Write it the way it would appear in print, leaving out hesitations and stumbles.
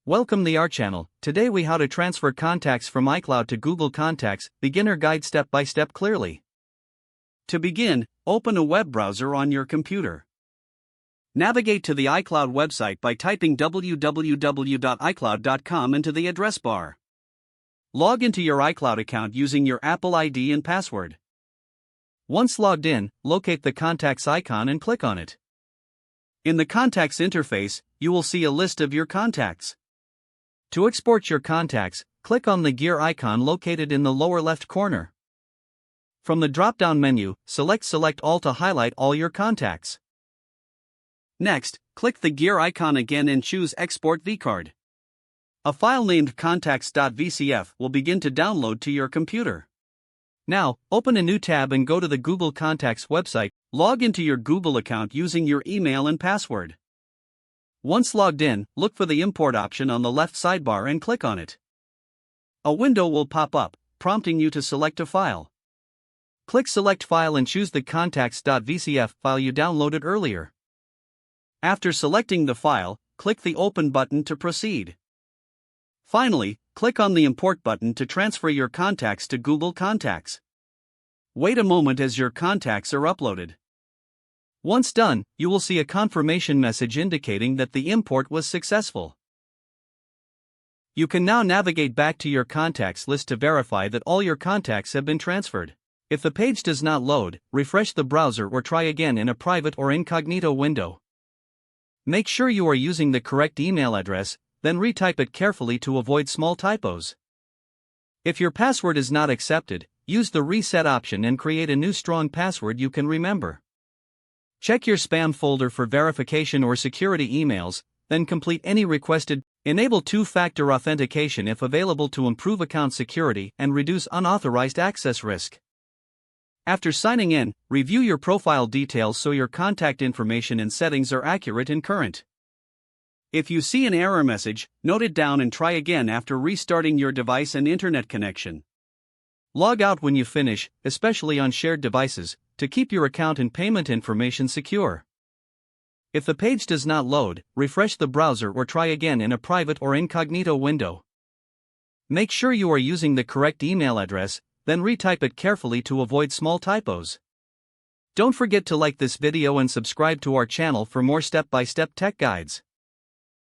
Welcome to our channel. Today we how to transfer contacts from iCloud to Google Contacts, beginner guide step by step clearly. To begin, open a web browser on your computer. Navigate to the iCloud website by typing www.icloud.com into the address bar. Log into your iCloud account using your Apple ID and password. Once logged in, locate the Contacts icon and click on it. In the Contacts interface, you will see a list of your contacts. To export your contacts, click on the gear icon located in the lower left corner. From the drop-down menu, select All to highlight all your contacts. Next, click the gear icon again and choose Export vCard. A file named contacts.vcf will begin to download to your computer. Now, open a new tab and go to the Google Contacts website. Log into your Google account using your email and password. Once logged in, look for the import option on the left sidebar and click on it. A window will pop up, prompting you to select a file. Click Select File and choose the contacts.vcf file you downloaded earlier. After selecting the file, click the Open button to proceed. Finally, click on the Import button to transfer your contacts to Google Contacts. Wait a moment as your contacts are uploaded. Once done, you will see a confirmation message indicating that the import was successful. You can now navigate back to your contacts list to verify that all your contacts have been transferred. If the page does not load, refresh the browser or try again in a private or incognito window. Make sure you are using the correct email address, then retype it carefully to avoid small typos. If your password is not accepted, use the reset option and create a new strong password you can remember. Check your spam folder for verification or security emails, then complete any requested. Enable two-factor authentication if available to improve account security and reduce unauthorized access risk. After signing in, review your profile details so your contact information and settings are accurate and current. If you see an error message, note it down and try again after restarting your device and internet connection. Log out when you finish, especially on shared devices, to keep your account and payment information secure. If the page does not load, refresh the browser or try again in a private or incognito window. Make sure you are using the correct email address, then retype it carefully to avoid small typos. Don't forget to like this video and subscribe to our channel for more step-by-step tech guides.